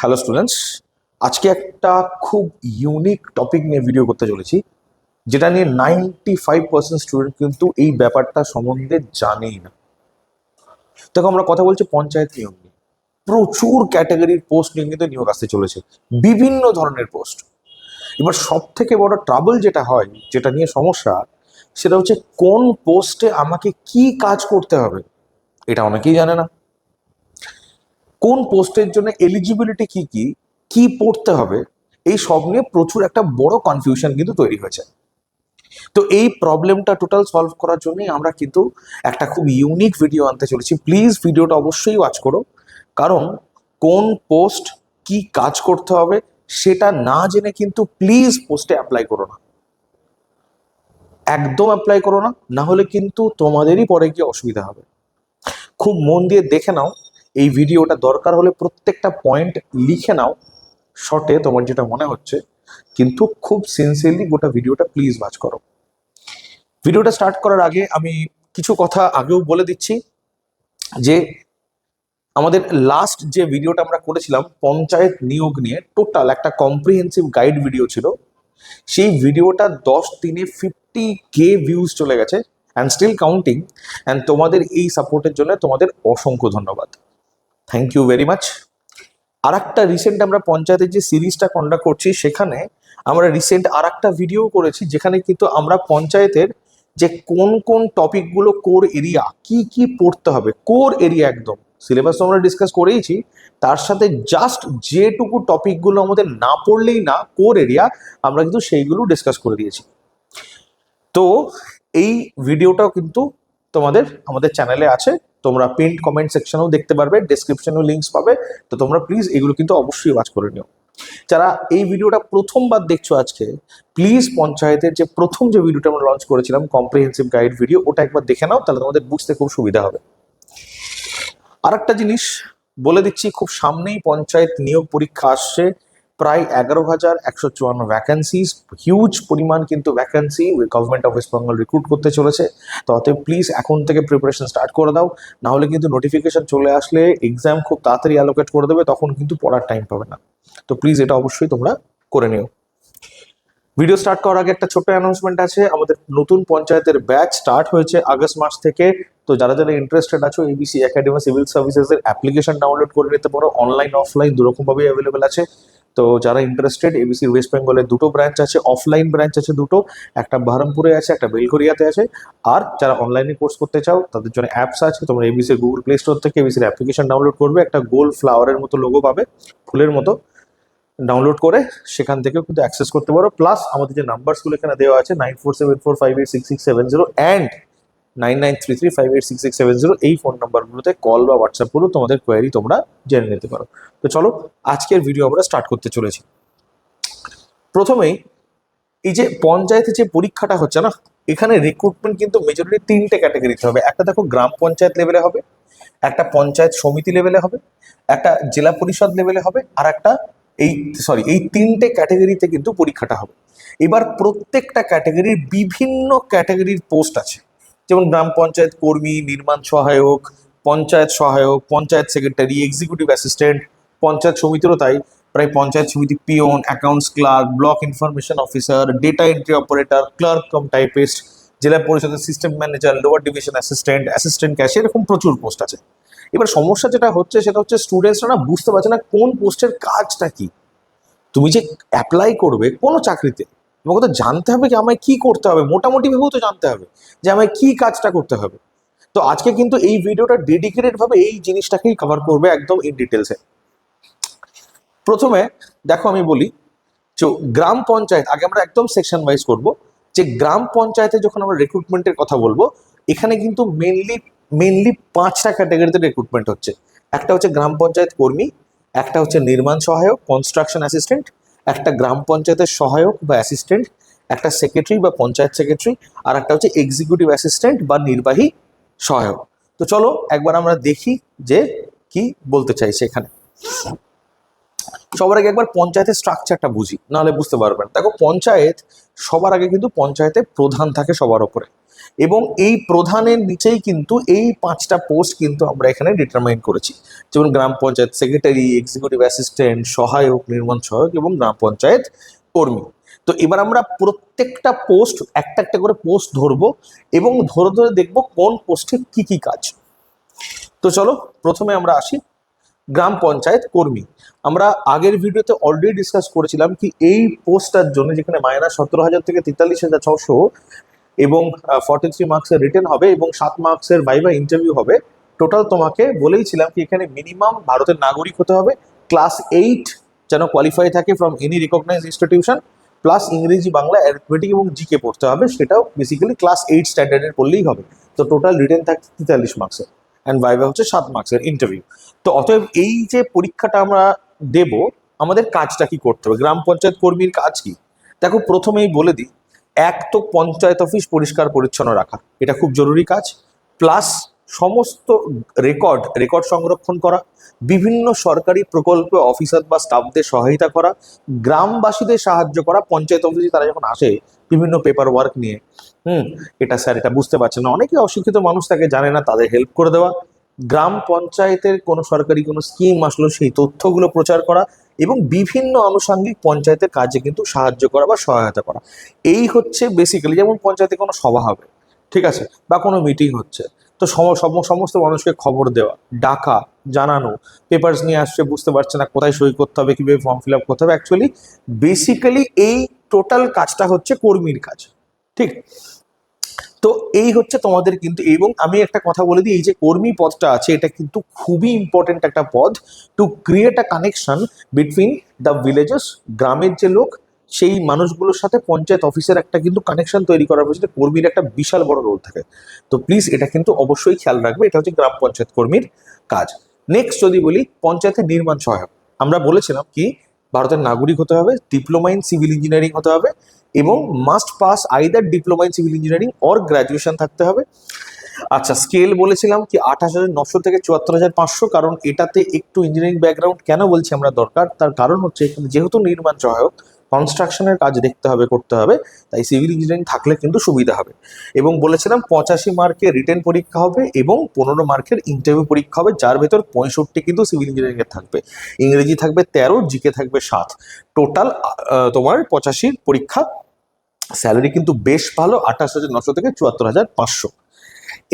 Hello students, আজকে একটা খুব ইউনিক টপিক নিয়ে ভিডিও করতে চলেছি, যেটা নিয়ে 95% স্টুডেন্ট কিন্তু এই ব্যাপারটা সম্বন্ধে জানেই না। দেখো, আমরা কথা বলছি পঞ্চায়েত নিয়োগ নিয়ে। প্রচুর ক্যাটাগরির পোস্ট নিয়ে কিন্তু নিয়োগ আসতে চলেছে, বিভিন্ন ধরনের পোস্ট। এবার সব থেকে বড় ট্রাবল যেটা হয়, যেটা নিয়ে সমস্যা, সেটা হচ্ছে কোন পোস্টে আমাকে কি কাজ করতে হবে, এটা অনেকেই জানে না। কোন পোস্টের জন্য এলিজিবিলিটি কি কি কি পড়তে হবে, এই সব নিয়ে প্রচুর একটা বড় কনফিউশন কিন্তু তৈরি হয়েছে। তো এই প্রবলেমটা টোটাল সলভ করার জন্যই আমরা কিন্তু একটা খুব ইউনিক ভিডিও আনতে চলেছি। প্লিজ ভিডিওটা অবশ্যই ওয়াচ করো, কারণ কোন পোস্ট কি কাজ করতে হবে সেটা না জেনে কিন্তু প্লিজ পোস্টে অ্যাপ্লাই করো না, একদম অ্যাপ্লাই করো না, না হলে কিন্তু তোমাদেরই পরে গিয়ে অসুবিধা হবে। খুব মন দিয়ে দেখে নাও এই ভিডিওটা, দরকার হলে প্রত্যেকটা পয়েন্ট লিখে নাও শর্টে তোমার যেটা মনে হচ্ছে, কিন্তু খুব সিনসিয়ারলি গোটা ভিডিওটা প্লিজ ওয়াচ করো। ভিডিওটা স্টার্ট করার আগে আমি কিছু কথা আগেও বলে দিচ্ছি যে আমাদের লাস্ট যে ভিডিওটা আমরা করেছিলাম পঞ্চায়েত নিয়োগ নিয়ে, টোটাল একটা কম্প্রিহেন্সিভ গাইড ভিডিও ছিল। সেই ভিডিওটা 10 দিনে 50K ভিউজ চলে গেছে, অ্যান্ড স্টিল কাউন্টিং। অ্যান্ড তোমাদের এই সাপোর্টের জন্য তোমাদের অসংখ্য ধন্যবাদ, থ্যাংক ইউ ভেরি মাচ। আর একটা রিসেন্ট আমরা পঞ্চায়েতের যে সিরিজটা কন্ডাক্ট করছি, সেখানে আমরা রিসেন্ট আর একটা ভিডিও করেছি, যেখানে কিন্তু আমরা পঞ্চায়েতের যে কোন কোন টপিকগুলো কোর এরিয়া, কি কি পড়তে হবে, কোর এরিয়া একদম সিলেবাস তো আমরা ডিসকাস করেইছি, তার সাথে জাস্ট যেটুকু টপিকগুলো আমাদের না পড়লেই না কোর এরিয়া, আমরা কিন্তু সেইগুলো ডিসকাস করে দিয়েছি। তো এই ভিডিওটাও কিন্তু তোমাদের আমাদের চ্যানেলে আছে, তোমরা পিন্ড কমেন্ট সেকশনেও দেখতে পারবে, ডেসক্রিপশনেও লিঙ্কস পাবে। তো তোমরা প্লিজ এগুলো কিন্তু অবশ্যই ওয়াচ করে নিও। যারা এই ভিডিওটা প্রথমবার দেখছো আজকে, প্লিজ পঞ্চায়েতের যে প্রথম যে ভিডিওটা আমরা লঞ্চ করেছিলাম কম্প্রিহেন্সিভ গাইড ভিডিও, ওটা একবার দেখে নাও, তাহলে তোমাদের বুঝতে খুব সুবিধা হবে। আর একটা জিনিস বলে দিচ্ছি, খুব সামনেই পঞ্চায়েত নিয়োগ পরীক্ষা আসছে, প্রায় 11,154 ভ্যাকেন্সিজ, হিউজ পরিমাণ কিন্তু vacancy government of West Bengal recruit করতে চলেছে। তো অতএব প্লিজ এখন থেকে প্রিপারেশন স্টার্ট করে দাও, না হলে কিন্তু নোটিফিকেশন চলে আসলে এক্সাম খুব তাড়াতাড়ি অ্যালোকেট করে দেবে, তখন কিন্তু পড়ার টাইম পাবে না। তো প্লিজ এটা অবশ্যই তোমরা করে নিও। ভিডিও স্টার্ট করার আগে একটা ছোট্ট অ্যানাউন্সমেন্ট আছে, আমাদের নতুন পঞ্চায়েতের ব্যাচ স্টার্ট হয়েছে আগস্ট মাস থেকে। তো যারা যারা ইন্টারেস্টেড আছো, এবিসি একাডেমি সিভিল সার্ভিসেসের অ্যাপ্লিকেশন ডাউনলোড করে নিতে পারো, অনলাইন অফলাইন দুরকমভাবেই অ্যাভেলেবেল আছে। তো যারা ইন্টারেস্টেড, এবিসি ওয়েস্ট বেঙ্গলের দুটো ব্রাঞ্চ আছে, অফলাইন ব্রাঞ্চ আছে দুটো, একটা বহরমপুরে আছে, একটা বেলঘরিয়াতে আছে। আর যারা অনলাইনে কোর্স করতে চাও, তাদের জন্য অ্যাপস আছে, তোমরা এবিসি গুগল প্লে স্টোর থেকে এবিসির অ্যাপ্লিকেশন ডাউনলোড করবে, একটা গোল ফ্লাওয়ারের মতো লোগো পাবে, ফুলের মতো, ডাউনলোড করে সেখান থেকেও কিন্তু অ্যাক্সেস করতে পারো। প্লাস আমাদের যে নাম্বারসগুলো এখানে দেওয়া আছে 9474586670 অ্যান্ড 9933586670, এই ফোন নাম্বারগুলোতে কল বা হোয়াটসঅ্যাপ করো, তোমাদের কোয়ারি তোমরা জেনে নিতে পারো। তো চলো আজকের ভিডিও আমরা স্টার্ট করতে চলেছি। প্রথমেই এই যে পঞ্চায়েতে যে পরীক্ষাটা হচ্ছে না, এখানে রিক্রুটমেন্ট কিন্তু মেজরিটি 3টে ক্যাটাগরিতে হবে। একটা দেখো গ্রাম পঞ্চায়েত লেভেলে হবে, একটা পঞ্চায়েত সমিতি লেভেলে হবে, একটা জেলা পরিষদ লেভেলে হবে, আর একটা এই 3টে ক্যাটাগরিতে কিন্তু পরীক্ষাটা হবে। এবার প্রত্যেকটা ক্যাটাগরির বিভিন্ন ক্যাটাগরির পোস্ট আছে, যেমন গ্রাম পঞ্চায়েত কর্মী, নির্মাণ সহায়ক, পঞ্চায়েত সহায়ক, panchayat secretary, executive assistant, panchayat সমিতিরও তাই, প্রায় পঞ্চায়েত সমিতি peon, accounts clerk, block information officer, data entry operator, clerk cum typist, জেলা পরিষদের system manager, lower division assistant, assistant cashier, এরকম প্রচুর পোস্ট আছে। এবার সমস্যা যেটা হচ্ছে সেটা হচ্ছে স্টুডেন্টসরা না বুঝতে পারছে না কোন পোস্টের কাজটা কি। তুমি যে অ্যাপ্লাই করবে কোনো চাকরিতে, তোমাকে তো জানতে হবে যে আমায় কি করতে হবে, মোটামুটি ভেবেও তো জানতে হবে যে আমায় কি কাজটা করতে হবে। তো আজকে কিন্তু এই ভিডিওটা ডেডিকেটেড ভাবে এই জিনিসটাকেই কভার করবে একদম ইন ডিটেলসে। প্রথমে দেখো আমি বলি, তো গ্রাম পঞ্চায়েত আগে আমরা একদম সেকশন ওয়াইজ করব। যে গ্রাম পঞ্চায়েতে যখন আমরা রিক্রুটমেন্টের কথা বলবো, এখানে কিন্তু মেনলি 5টা ক্যাটাগরিতে রিক্রুটমেন্ট হচ্ছে। একটা হচ্ছে গ্রাম পঞ্চায়েত কর্মী, একটা হচ্ছে নির্মাণ সহায়ক কনস্ট্রাকশন অ্যাসিস্ট্যান্ট, একটা গ্রাম পঞ্চায়েতের সহায়ক বা অ্যাসিস্ট্যান্ট, একটা সেক্রেটারি বা পঞ্চায়েত সেক্রেটারি, আর একটা হচ্ছে এক্সিকিউটিভ অ্যাসিস্ট্যান্ট বা নির্বাহী সহায়ক। তো চলো একবার আমরা দেখি যে কি বলতে চাইছে এখানে। সবার আগে একবার পঞ্চায়েতের স্ট্রাকচারটা বুঝি, নাহলে বুঝতে পারবেন। দেখো, পঞ্চায়েত সবার আগে কিন্তু পঞ্চায়েতে প্রধান থাকে সবার ওপরে, এবং এই প্রধানের নিচেই কিন্তু এই 5টা পোস্ট কিন্তু আমরা এখানে ডিটারমাইন করেছি, যেমন গ্রাম পঞ্চায়েত সেক্রেটারি, এক্সিকিউটিভ অ্যাসিস্ট্যান্ট, সহায়ক, নির্মাণ সহায়ক এবং গ্রাম পঞ্চায়েত কর্মী। তো এবার আমরা প্রত্যেকটা পোস্ট একটা একটা করে পোস্ট ধরবো এবং ধরে ধরে দেখবো কোন পোস্টে কি কি কাজ। তো চলো প্রথমে আমরা আসি গ্রাম পঞ্চায়েত কর্মী। আমরা আগের ভিডিওতে অলরেডি ডিসকাস করেছিলাম কি এই পোস্টটার জন্য, যেখানে -17,000 থেকে 43,600 এবং 43 মার্কসের রিটেন হবে এবং 7 মার্কসের ভাইভা ইন্টারভিউ হবে। টোটাল তোমাকে বলেইছিলাম কি এখানে মিনিমাম ভারতের নাগরিক হতে হবে, ক্লাস 8 যেন কোয়ালিফাই থাকে from any recognised institution, plus ইংরেজি, বাংলা, অ্যারিথমেটিক এবং জিকে পড়তে হবে, সেটাও বেসিক্যালি ক্লাস 8 স্ট্যান্ডার্ডের পড়লেই হবে। তো টোটাল রিটেন থাকে 43 মার্কসের, অ্যান্ড ভাইভা হচ্ছে 7 মার্কসের ইন্টারভিউ। তো অতএব এই যে পরীক্ষাটা আমরা দেব, আমাদের কাজটা কি করতে হবে, গ্রাম পঞ্চায়েত কর্মীর কাজ কি? দেখো, প্রথমেই বলে দিই, এক তো পঞ্চায়েত অফিস পরিষ্কার পরিচ্ছন্ন রাখা, এটা খুব জরুরি কাজ। প্লাস সমস্ত রেকর্ড সংরক্ষণ করা, বিভিন্ন সরকারি প্রকল্পে অফিসার বা স্টাফদের সহায়তা করা, গ্রামবাসীদের সাহায্য করা। পঞ্চায়েত অফিসে তারা যখন আসে বিভিন্ন পেপার ওয়ার্ক নিয়ে, এটা স্যার এটা বুঝতে পারছেন না, অনেকে অশিক্ষিত মানুষ তাকে জানে না, তাদের হেল্প করে দেওয়া। গ্রাম পঞ্চায়েতের কোনো সরকারি কোনো স্কিম আসলো সেই তথ্যগুলো প্রচার করা এবং বিভিন্ন আনুষঙ্গিক পঞ্চায়েতের কাজে কিন্তু সাহায্য করা বা সহায়তা করা। এই হচ্ছে বেসিক্যালি, যেমন পঞ্চায়েতে কোনো সভা হবে, ঠিক আছে, বা কোনো মিটিং হচ্ছে, তো সমস্ত মানুষকে খবর দেওয়া, ডাকা, জানানো, পেপারস নিয়ে আসছে, বুঝতে পারছে না কোথায় সই করতে হবে, কিভাবে ফর্ম ফিল আপ করতে হবে। অ্যাকচুয়ালি বেসিক্যালি এই টোটাল কাজটা হচ্ছে কর্মীর কাজ, ঠিক। তো এই হচ্ছে তোমাদের কিন্তু, এবং আমি একটা কথা বলে দিই, এই যে কর্মী পদটা আছে এটা কিন্তু খুবই ইম্পর্টেন্ট একটা পদ, to create a connection between the villages, গ্রামের যে লোক সেই মানুষগুলোর সাথে পঞ্চায়েত অফিসের একটা কিন্তু কানেকশন তৈরি করার পেছনে কর্মীর একটা বিশাল বড় রোল থাকে। তো প্লিজ এটা কিন্তু অবশ্যই খেয়াল রাখবে, এটা হচ্ছে গ্রাম পঞ্চায়েত কর্মীর কাজ। নেক্সট যদি বলি, পঞ্চায়েতের নির্মাণ সহায়ক। আমরা বলেছিলাম কি ভারতের নাগরিক হতে হবে, ডিপ্লোমা ইন সিভিল ইঞ্জিনিয়ারিং হতে হবে এবং must pass either diploma in civil engineering or graduation থাকতে হবে। আচ্ছা, স্কেল বলেছিলাম কি 28,900 থেকে 74,500, কারণ এটাতে একটু ইঞ্জিনিয়ারিং ব্যাকগ্রাউন্ড কেন বলছি আমরা দরকার, তার কারণ হচ্ছে এখানে যেহেতু নির্মাণ সহায়ক, কনস্ট্রাকশনের কাজ দেখতে হবে, করতে হবে, তাই সিভিল ইঞ্জিনিয়ারিং থাকলে কিন্তু সুবিধা হবে। এবং বলেছিলাম 85 মার্কের রিটেন পরীক্ষা হবে এবং 15 মার্কের ইন্টারভিউ পরীক্ষা হবে, যার ভেতর 65 কিন্তু সিভিল ইঞ্জিনিয়ারিং এর থাকবে, ইংরেজি থাকবে 13, জিকে থাকবে 7, টোটাল তোমার 85 পরীক্ষা। স্যালারি কিন্তু বেশ ভালো, 28,900 থেকে 74,500।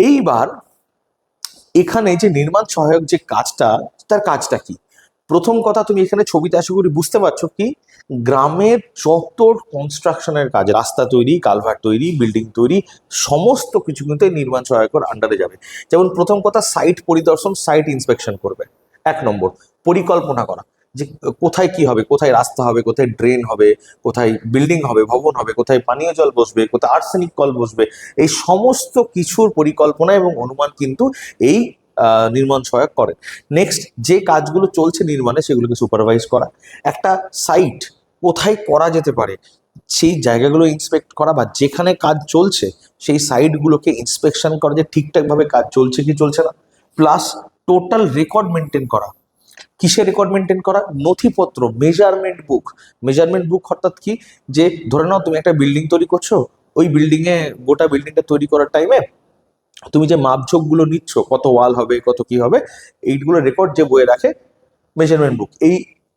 এইবার এখানে যে নির্মাণ সহায়ক যে কাজটা, তার কাজটা কি? প্রথম কথা, তুমি এখানে ছবিতে আশা করি বুঝতে পারছো কি গ্রামের যত কনস্ট্রাকশনের কাজ, রাস্তা তৈরি, কালভার্ট তৈরি, বিল্ডিং তৈরি, সমস্ত কিছু কিন্তু এই নির্মাণ সহায়কের আন্ডারে যাবে। যেমন প্রথম কথা, সাইট পরিদর্শন, সাইট ইন্সপেকশন করবে। 1 নম্বর, পরিকল্পনা করা, যে কোথায় কি হবে, কোথায় রাস্তা হবে, কোথায় ড্রেন হবে, কোথায় বিল্ডিং হবে, ভবন হবে, কোথায় পানীয় জল বসবে, কোথায় আর্সেনিক কল বসবে, এই সমস্ত কিছুর পরিকল্পনা এবং অনুমান কিন্তু এই নির্মাণ সহায়ক করে। নেক্সট, যে কাজগুলো চলছে নির্মাণে সেগুলোকে সুপারভাইজ করা। একটা সাইট কোথায় করা যেতে পারে সেই জায়গাগুলো ইন্সপেক্ট করা, বা যেখানে কাজ চলছে সেই সাইটগুলোকে ইন্সপেকশন করা যে ঠিকঠাকভাবে কাজ চলছে কি চলছে না। প্লাস টোটাল রেকর্ড মেনটেন করা। কিসের রেকর্ড মেনটেন করা? নথিপত্র, মেজারমেন্ট বুক। মেজারমেন্ট বুক অর্থাৎ কি, যে ধরে নাও তুমি একটা বিল্ডিং তৈরি করছো, ওই গোটা বিল্ডিংটা তৈরি করার টাইমে তুমি যে মাপঝোঁকগুলো নিচ্ছ, কত ওয়াল হবে, কত কি হবে, এইগুলো রেকর্ড যে বইয়ে রাখে মেজারমেন্ট বুক।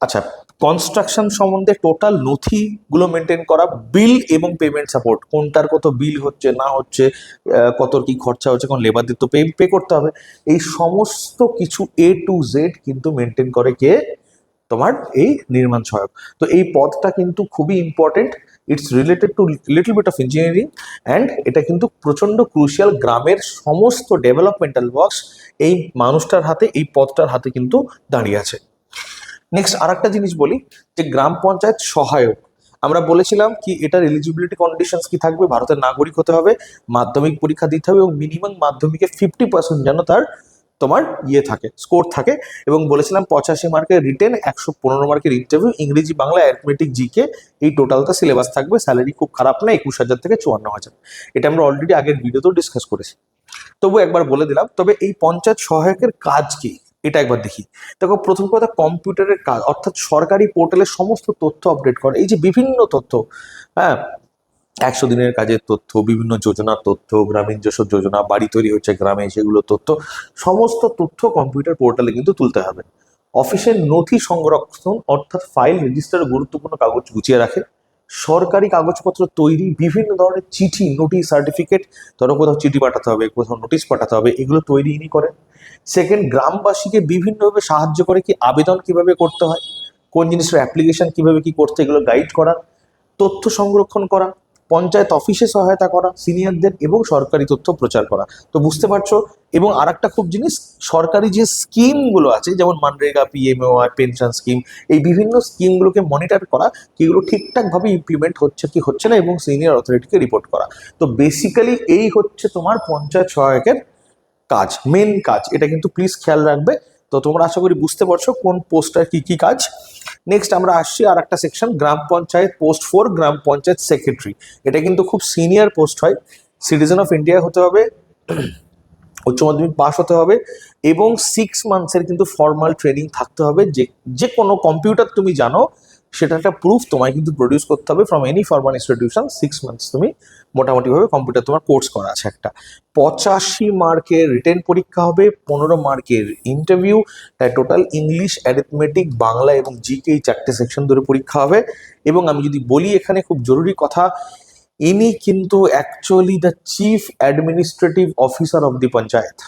আচ্ছা, কনস্ট্রাকশন সম্বন্ধে টোটাল নথিগুলো মেনটেন করা, বিল এবং পেমেন্ট সাপোর্ট, কোনটার কত বিল হচ্ছে না হচ্ছে, কত কি খরচা হচ্ছে, কোন লেবারদের তো পে করতে হবে, এই সমস্ত কিছু A to Z কিন্তু মেনটেন করে কে? তোমার এই নির্মাণ সহায়ক। তো এই পদটা কিন্তু খুবই important, it's related to little bit of engineering, and এটা কিন্তু প্রচন্ড ক্রুশিয়াল। গ্রামের সমস্ত ডেভেলপমেন্টাল ওয়ার্কস এই মানুষটার হাতে, এই পদটার হাতে কিন্তু দাঁড়িয়ে আছে। নেক্সট আরেকটা জিনিস বলি, যে গ্রাম পঞ্চায়েত সহায়ক, আমরা বলেছিলাম কি এটার এলিজিবিলিটি কন্ডিশনস কি থাকবে, ভারতের নাগরিক হতে হবে, মাধ্যমিক পরীক্ষা দিতে হবে এবং মিনিমাম মাধ্যমিকে 50% যেন তার তোমার থাকে, স্কোর থাকে। এবং বলেছিলাম 85 মার্কের রিটেন, 115 মার্কের ইন্টারভিউ, ইংরেজি, বাংলা, অ্যারিথমেটিক, জিকে, এই টোটালটা সিলেবাস থাকবে। স্যালারি খুব খারাপ না, 21,000 থেকে 54,000। এটা আমরা অলরেডি আগের ভিডিওতেও ডিসকাস করেছি, তবু একবার বলে দিলাম। তবে এই পঞ্চায়েত সহায়কের কাজ কি, এটা একবার দেখি। দেখো প্রথম কথা, কম্পিউটারের কাজ অর্থাৎ সরকারি পোর্টালে সমস্ত তথ্য আপডেট করে, এই যে বিভিন্ন তথ্য, হ্যাঁ, 100 দিনের কাজের তথ্য, বিভিন্ন যোজনার তথ্য, গ্রামীণ যেসব যোজনা, বাড়ি তৈরি হচ্ছে গ্রামে সেগুলো তথ্য, সমস্ত তথ্য কম্পিউটার পোর্টালে কিন্তু তুলতে হবে। অফিসের নথি সংরক্ষণ অর্থাৎ ফাইল রেজিস্টার গুরুত্বপূর্ণ কাগজ গুছিয়ে রাখে। সরকারি কাগজপত্র তৈরি, বিভিন্ন ধরনের চিঠি, নোটিশ, সার্টিফিকেট, ধরো কোথাও চিঠি পাঠাতে হবে, কোথাও নোটিশ পাঠাতে হবে, এগুলো তৈরি ইনি করেন। সেকেন্ড, গ্রামবাসীকে বিভিন্নভাবে সাহায্য করে, কি আবেদন কিভাবে করতে হয়, কোন জিনিসের অ্যাপ্লিকেশন কিভাবে কি করতে, এগুলো গাইড করা। তথ্য সংরক্ষণ করা, পঞ্চায়েত অফিসে সহায়তা করা সিনিয়রদের, এবং সরকারি তথ্য প্রচার করা। তো বুঝতে পারছো। এবং আরেকটা খুব জিনিস, সরকারি যে স্কিমগুলো আছে যেমন মানরেগা, পিএমওয়াই, পেনশন স্কিম, এই বিভিন্ন স্কিমগুলোকে মনিটর করা, কি এগুলো ঠিকঠাকভাবে ইমপ্লিমেন্ট হচ্ছে কি হচ্ছে না, এবং সিনিয়র অথরিটিকে রিপোর্ট করা। তো বেসিক্যালি এই হচ্ছে তোমার পঞ্চায়েত সহায়কের কাজ, মেন কাজ। এটা কিন্তু প্লিজ খেয়াল রাখবে। তো তোমরা আশা করি বুঝতে পারছো কোন পোস্টটার কি কি কাজ। নেক্সট আমরা আসছি আর একটা সেকশন, গ্রাম পঞ্চায়েত পোস্ট 4, গ্রাম পঞ্চায়েত সেক্রেটারি। এটা কিন্তু খুব সিনিয়র পোস্ট হয়। সিটিজেন অফ ইন্ডিয়া হতে হবে, উচ্চ মাধ্যমিক পাস হতে হবে, এবং 6 মান্থসের কিন্তু ফর্মাল ট্রেনিং থাকতে হবে। যে যে কোনো কম্পিউটার তুমি জানো সেটা একটা প্রুফ তোমায় কিন্তু প্রডিউস করতে হবে from any formal institution. 6 months তুমি মোটামুটিভাবে কম্পিউটার তোমার কোর্স করা আছে একটা। 85 মার্কের রিটেন পরীক্ষা হবে, 15 মার্কের ইন্টারভিউ, তাই টোটাল ইংলিশ, অ্যারিথমেটিক, বাংলা এবং জিকে, এই 4টে সেকশন ধরে পরীক্ষা হবে। এবং আমি যদি বলি এখানে খুব জরুরি কথা, ইনি কিন্তু actually the chief administrative officer of the panchayat.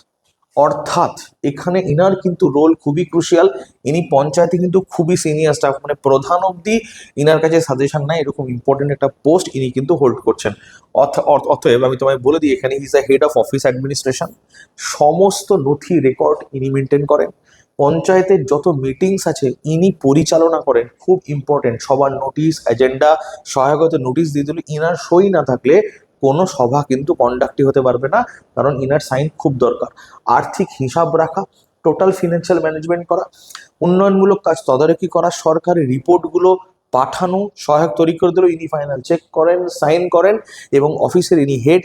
অর্থাৎ এখানে ইনার কিন্তু রোল খুবই ক্রুশিয়াল। ইনি পঞ্চায়েতে কিন্তু খুবই সিনিয়র স্টাফ, মানে প্রধান অবধি ইনার কাছে সাজেশন নাই, এরকম ইম্পর্টেন্ট একটা পোস্ট ইনি কিন্তু হোল্ড করছেন। অতএব আমি তোমায় বলে দিই, এখানে is the head of office administration. সমস্ত নথি রেকর্ড ইনি মেনটেন করেন। পঞ্চায়েতের যত মিটিংস আছে ইনি পরিচালনা করেন, খুব ইম্পর্টেন্ট। সবার নোটিশ, এজেন্ডা, সহায়ক নোটিশ দিয়ে দিল, ইনার সই না থাকলে কোনো সভা কিন্তু কন্ডাক্টই হতে পারবে না, কারণ ইনার সাইন খুব দরকার। আর্থিক হিসাব রাখা, টোটাল ফিনান্সিয়াল ম্যানেজমেন্ট করা, উন্নয়নমূলক কাজ তদারকি করা, সরকারি রিপোর্টগুলো পাঠানো, সহায়ক তৈরি করে দিল, ইনি ফাইনাল চেক করেন, সাইন করেন, এবং অফিসের ইনি হেড,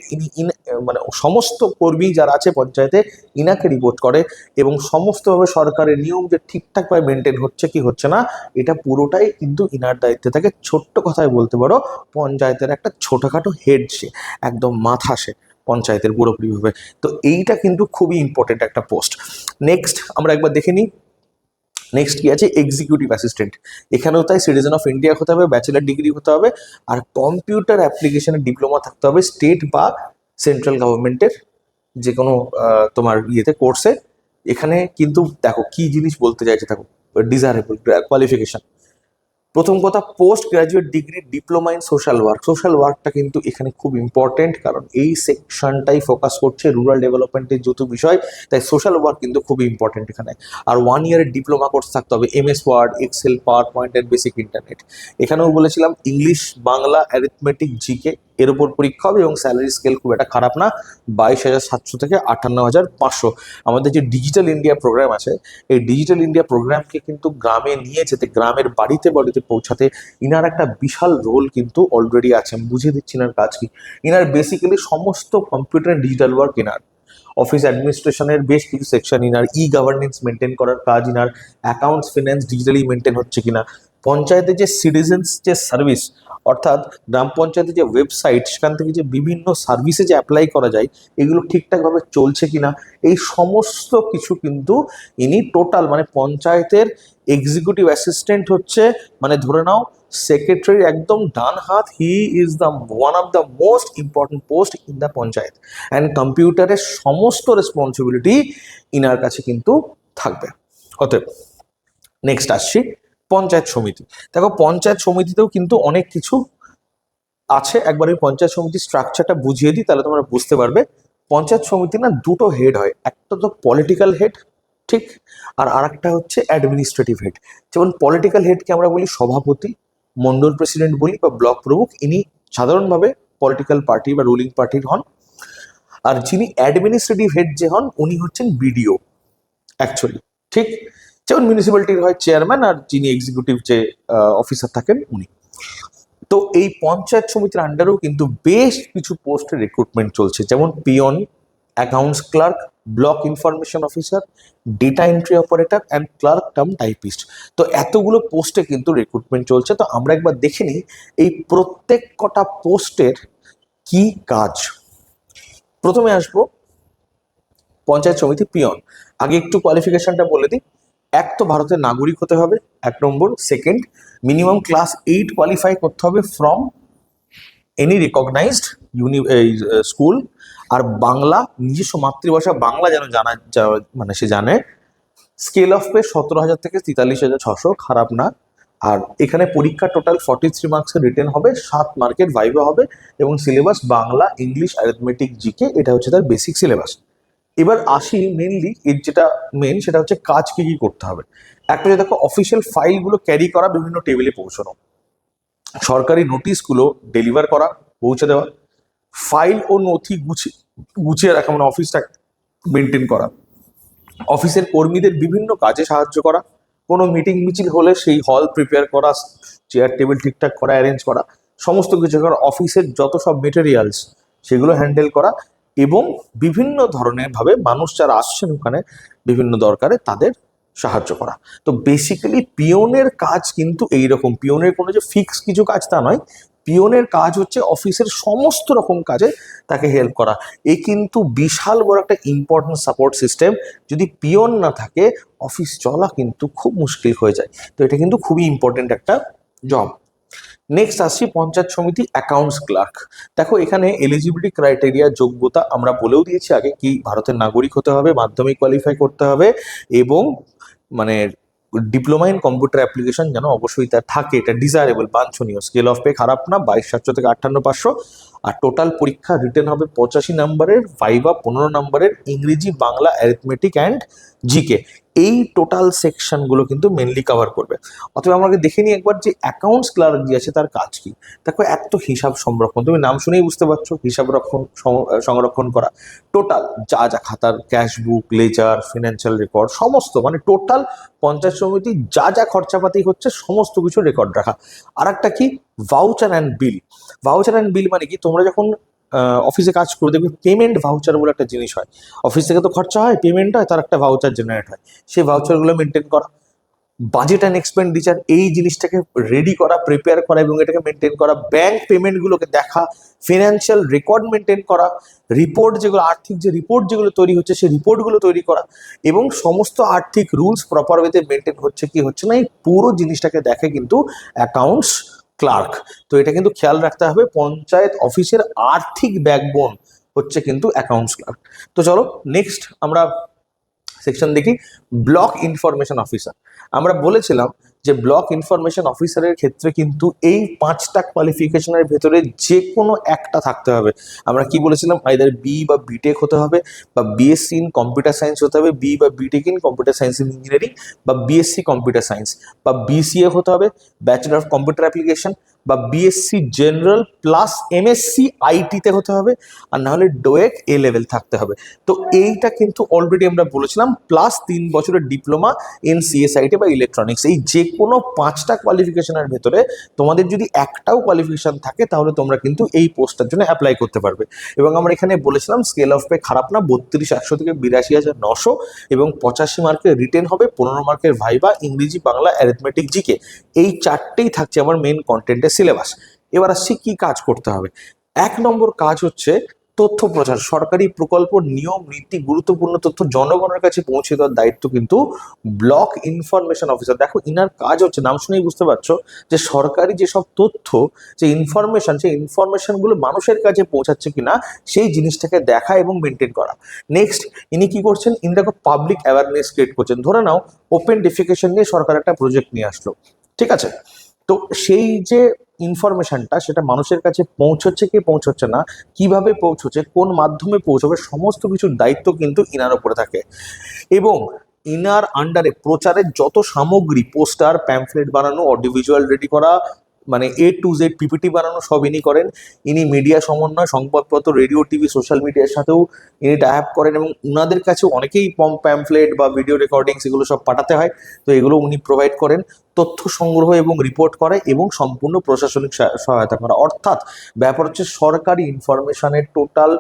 মানে সমস্ত কর্মী যারা আছে পঞ্চায়েতে ইনাকে রিপোর্ট করে, এবং সমস্তভাবে সরকারের নিয়ম যে ঠিকঠাকভাবে মেনটেন হচ্ছে কি হচ্ছে না, এটা পুরোটাই কিন্তু ইনার দায়িত্বে থাকে। ছোট্ট কথায় বলতে পারো, পঞ্চায়েতের একটা ছোটখাটো হেড সে, একদম মাথা সে পঞ্চায়েতের পুরোপুরিভাবে। তো এইটা কিন্তু খুবই ইম্পর্টেন্ট একটা পোস্ট। নেক্সট আমরা একবার দেখে নিই, নেক্সট কি আছে, এক্সিকিউটিভ অ্যাসিস্ট্যান্ট। এখানেও তাই সিটিজেন অফ ইন্ডিয়া হতে হবে, ব্যাচেলার ডিগ্রি হতে হবে, আর কম্পিউটার অ্যাপ্লিকেশনের ডিপ্লোমা থাকতে হবে স্টেট বা সেন্ট্রাল গভর্নমেন্টের যে কোনো তোমার ইয়েতে কোর্সে। এখানে কিন্তু দেখো কি জিনিস বলতে চাইছে, দেখো ডিজায়ারেবল কোয়ালিফিকেশন। প্রথম কথা, post graduate degree, diploma in social work. Social ওয়ার্কটা কিন্তু এখানে খুব ইম্পর্টেন্ট, কারণ এই সেকশনটাই ফোকাস করছে রুরাল ডেভেলপমেন্টের যত বিষয়, তাই সোশ্যাল ওয়ার্ক কিন্তু খুবই ইম্পর্টেন্ট এখানে। আর 1 ইয়ারের ডিপ্লোমা কোর্স থাকতে হবে, MS Word, Excel, PowerPoint এর বেসিক ইন্টারনেট। এখানেও বলেছিলাম ইংলিশ, বাংলা, অ্যারিথমেটিক, জিকে এর উপর পরীক্ষা হবে, এবং স্যালারি স্কেল খুব একটা খারাপ না, 22,700 থেকে 58,500। আমাদের যে ডিজিটাল ইন্ডিয়া প্রোগ্রাম আছে, এই ডিজিটাল ইন্ডিয়া প্রোগ্রামকে কিন্তু গ্রামে নিয়ে যেতে, গ্রামের বাড়িতে বাড়িতে পৌঁছাতে ইনার একটা বিশাল রোল কিন্তু অলরেডি আছে। আমি বুঝিয়ে দিচ্ছি ইনার কাজ কি। ইনার বেসিক্যালি সমস্ত কম্পিউটার ডিজিটাল ওয়ার্ক ইনার, অফিস অ্যাডমিনিস্ট্রেশনের বেশ কিছু সেকশন ইনার, গভর্নেন্স মেনটেন করার কাজ ইনার, অ্যাকাউন্টস ফিন্যান্স ডিজিটালি মেনটেন হচ্ছে কিনা, পঞ্চায়েতে যে সিটিজেন্স যে সার্ভিস, অর্থাৎ গ্রাম পঞ্চায়েতের যে ওয়েবসাইট, সেখান থেকে যে বিভিন্ন সার্ভিসে যে অ্যাপ্লাই করা যায়, এগুলো ঠিকঠাকভাবে চলছে কিনা, এই সমস্ত কিছু কিন্তু ইনি টোটাল, মানে পঞ্চায়েতের এক্সিকিউটিভ অ্যাসিস্ট্যান্ট হচ্ছে, মানে ধরে নাও সেক্রেটারির একদম ডান হাত। He is the one of the most important post in the panchayat, and কম্পিউটারের সমস্ত রেসপন্সিবিলিটি ইনার কাছে কিন্তু থাকবে। অতএব নেক্সট আসছি পঞ্চায়েত সমিতি। দেখো পঞ্চায়েত সমিতিতেও কিন্তু অনেক কিছু আছে। একবার ওই পঞ্চায়েত সমিতির স্ট্রাকচারটা বুঝিয়ে দিই, তাহলে তোমরা বুঝতে পারবে। পঞ্চায়েত সমিতি না দুটো হেড হয়, একটা তো পলিটিক্যাল হেড, ঠিক, আর আরেকটা হচ্ছে অ্যাডমিনিস্ট্রেটিভ হেড। যেমন পলিটিক্যাল হেডকে আমরা বলি সভাপতি, মন্ডল প্রেসিডেন্ট বলি, বা ব্লক প্রমুখ। ইনি সাধারণভাবে পলিটিক্যাল পার্টি বা রুলিং পার্টির হন। আর যিনি অ্যাডমিনিস্ট্রেটিভ হেড যে হন, উনি হচ্ছেন বিডিও অ্যাকচুয়ালি, ঠিক। যেমন মিউনিসিপ্যালিটির হয় চেয়ারম্যান, আর যিনি এক্সিকিউটিভ যে অফিসার থাকেন উনি। তো এই পঞ্চায়েত সমিতির আন্ডারেও কিন্তু বেশ কিছু পোস্টের রিক্রুটমেন্ট চলছে, যেমন peon, accounts clerk, block information officer, data entry operator and clerk cum typist. তো এতগুলো পোস্টে কিন্তু রিক্রুটমেন্ট চলছে। তো আমরা একবার দেখে নিই এই প্রত্যেক কটা পোস্টের কি কাজ। প্রথমে আসবো পঞ্চায়েত সমিতি পিয়ন। আগে একটু কোয়ালিফিকেশনটা বলে দিই। এক তো ভারতের নাগরিক হতে হবে, 1 নম্বর। সেকেন্ড, মিনিমাম ক্লাস 8 কোয়ালিফাই করতে হবে ফ্রম এনি রিকগনাইজড স্কুল। আর বাংলা, নিজস্ব মাতৃভাষা বাংলা যেন মানে সে জানে। স্কেল অফ পে 17,000 থেকে 43,600, খারাপ না। আর এখানে পরীক্ষা টোটাল 43 মার্কসের রিটেন হবে, 7 মার্কের ভাইভা হবে, এবং syllabus Bangla, English, arithmetic, GK, এটা হচ্ছে তার বেসিক সিলেবাস। এবার আসি মেনলি এর যেটা মেন, সেটা হচ্ছে কাজ কি কি করতে হবে। একটা যে দেখো, অফিসিয়াল ফাইলগুলো ক্যারি করা, বিভিন্ন টেবিলে পৌঁছানো, সরকারি নোটিশগুলো ডেলিভার করা, পৌঁছে দেওয়া, ফাইল ও নথি গুছিয়ে রাখা, মানে অফিসটা মেনটেন করা, অফিসের কর্মীদের বিভিন্ন কাজে সাহায্য করা, কোনো মিটিং মিছিল হলে সেই হল প্রিপেয়ার করা, চেয়ার টেবিল ঠিকঠাক করা, অ্যারেঞ্জ করা, সমস্ত কিছু করা, অফিসের যত সব মেটেরিয়ালস সেগুলো হ্যান্ডেল করা, এবং বিভিন্ন ধরনের ভাবে মানুষ যারা আসছেন ওখানে বিভিন্ন দরকারে তাদের সাহায্য করা। তো বেসিক্যালি পিওনের কাজ কিন্তু এইরকম। পিওনের কোনো যে ফিক্স কিছু কাজ তা নয়, পিওনের কাজ হচ্ছে অফিসের সমস্ত রকম কাজে তাকে হেল্প করা। এ কিন্তু বিশাল বড় একটা ইম্পর্টেন্ট সাপোর্ট সিস্টেম। যদি পিওন না থাকে অফিস চলা কিন্তু খুব মুশকিল হয়ে যায়। তো এটা কিন্তু খুবই ইম্পর্টেন্ট একটা জব। নেক্সট আসছি পঞ্চায়েত সমিতি অ্যাকাউন্টস ক্লার্ক। দেখো এখানে এলিজিবিলিটি ক্রাইটেরিয়া, যোগ্যতা আমরা বলেও দিয়েছি আগে, কি ভারতের নাগরিক হতে হবে, মাধ্যমিক কোয়ালিফাই করতে হবে, এবং মানে ডিপ্লোমা ইন কম্পিউটার অ্যাপ্লিকেশন যেন অবশ্যই তার থাকে, এটা ডিজায়ারেবল, বাঞ্ছনীয়। স্কেল অফ পে খারাপ না, 22,700 থেকে 58,500। আর টোটাল পরীক্ষা রিটেন হবে 85 নম্বরের, ভাইভা 15 নম্বরের, ইংরেজি, বাংলা, অ্যারিথমেটিক অ্যান্ড জিকে। এই টোটাল সেকশনগুলো কিন্তু মেনলি কভার করবে। অথবা আমাকে দেখে নিই একবার যে অ্যাকাউন্টস ক্লার্ক যে আছে তার কাজ কি। দেখো, এক তো হিসাব সংরক্ষণ, তুমি নাম শুনেই বুঝতে পারছো, হিসাব সংরক্ষণ করা। টোটাল যা যা খাতার cash book, ledger, financial record, সমস্ত মানে টোটাল পঞ্চায়েত সমিতি যা যা খরচাপাতি হচ্ছে সমস্ত কিছু রেকর্ড রাখা। আর একটা কি, voucher and bill. Voucher and bill মানে কি, তোমরা যখন অফিসে কাজ করে দেখবে পেমেন্ট ভাউচার বলে একটা জিনিস হয়। অফিস থেকে তো খরচা হয়, পেমেন্ট হয়, তার একটা ভাউচার জেনারেট হয়, সেই ভাউচারগুলো মেনটেন করা। বাজেট অ্যান্ড এক্সপেন্ডিচার, এই জিনিসটাকে রেডি করা, প্রিপেয়ার করা এবং এটাকে মেনটেন করা। ব্যাংক পেমেন্টগুলোকে দেখা, ফিনান্সিয়াল রেকর্ড মেনটেন করা, রিপোর্ট যেগুলো, আর্থিক যে রিপোর্ট যেগুলো তৈরি হচ্ছে সেই রিপোর্টগুলো তৈরি করা, এবং সমস্ত আর্থিক রুলস প্রপার ওয়েতে মেনটেন হচ্ছে কি হচ্ছে না, এই পুরো জিনিসটাকে দেখে কিন্তু অ্যাকাউন্টস ক্লার্ক। তো এটা কিন্তু খেয়াল রাখতে হবে, পঞ্চায়েত অফিসের আর্থিক ব্যাকবোন হচ্ছে কিন্তু অ্যাকাউন্টস ক্লার্ক। তো চলো নেক্সট আমরা সেকশন দেখি, ব্লক ইনফরমেশন অফিসার। আমরা বলেছিলাম যে ব্লক ইনফরমেশন অফিসারের ক্ষেত্রে কিন্তু এই 5টা কোয়ালিফিকেশনের ভেতরে যে কোনো একটা থাকতে হবে। আমরা কি বলেছিলাম, আইদার বি বা বিটেক হতে হবে, বা বিএসসি ইন কম্পিউটার সায়েন্স হতে হবে, বি বা BTech in computer science in engineering, বা বিএসসি কম্পিউটার সায়েন্স, বা বিসিএ হতে হবে, ব্যাচেলর অফ কম্পিউটার অ্যাপ্লিকেশন, বা বিএসসি জেনারেল প্লাস এমএসসি আইটিতে হতে হবে, আর না হলে ডোয়েক এ লেভেল থাকতে হবে। তো এইটা কিন্তু অলরেডি আমরা বলেছিলাম, প্লাস 3 বছরের ডিপ্লোমা ইন সিএসআইটি বা ইলেকট্রনিক্স। এই যে কোনো 5টা কোয়ালিফিকেশনের ভেতরে তোমাদের যদি একটাও কোয়ালিফিকেশন থাকে তাহলে তোমরা কিন্তু এই পোস্টটার জন্য অ্যাপ্লাই করতে পারবে। এবং আমরা এখানে বলেছিলাম স্কেল অফ পে খারাপ না, 32,800 থেকে 82,900, এবং 85 মার্কের রিটেন হবে, 15 মার্কের ভাইবা, ইংরেজি, বাংলা, অ্যারিথমেটিক, জিকে। এই 4টেই থাকছে আমার মেন কন্টেন্টের সিলেবাস। এবার আসছি কি কাজ করতে হবে। 1 নম্বর কাজ হচ্ছে তথ্য প্রচার। সরকারি প্রকল্প, নিয়ম নীতি, গুরুত্বপূর্ণ তথ্য জনগণের কাছে পৌঁছে দেওয়ার দায়িত্ব কিন্তু ব্লক ইনফরমেশন অফিসার। দেখো ইনার কাজ হচ্ছে, নাম শুনেই বুঝতে পারছো যে সরকারি যেসব তথ্য, যে ইনফরমেশন, সেই ইনফরমেশনগুলো মানুষের কাছে পৌঁছাচ্ছে কিনা সেই জিনিসটাকে দেখা এবং মেনটেন করা। নেক্সট, ইনি কি করছেন, ইনি দেখো পাবলিক অ্যাওয়ারনেস ক্রিয়েট করছেন। ধরে নাও ওপেন ডেফিকেশন নিয়ে সরকার একটা প্রজেক্ট নিয়ে আসলো, ঠিক আছে, তো সেই যে ইনফরমেশনটা সেটা মানুষের কাছে পৌঁছচ্ছে কি পৌঁছচ্ছে না, কিভাবে পৌঁছচ্ছে, কোন মাধ্যমে পৌঁছবে, সমস্ত কিছুর দায়িত্ব কিন্তু ইনার উপরে থাকে। এবং ইনার আন্ডারে প্রচারের যত সামগ্রী, পোস্টার, প্যাম্ফলেট বানানো, অডিও ভিজুয়াল রেডি করা, মানে A to Z পিপিটি বানানো সব ইনি করেন। ইনি মিডিয়া সমন্বয়, সংবাদপত্র, রেডিও, টিভি, সোশ্যাল মিডিয়ার সাথেও ইনি টাই আপ করেন, এবং উনাদের কাছে অনেকেই প্যাম্ফলেট বা ভিডিও রেকর্ডিংস এগুলো সব পাঠাতে হয়, তো এগুলো উনি প্রোভাইড করেন। তথ্য সংগ্রহ এবং রিপোর্ট করে এবং সম্পূর্ণ প্রশাসনিক সহায়তা করা। অর্থাৎ ব্যাপার হচ্ছে সরকারি ইনফরমেশনের টোটাল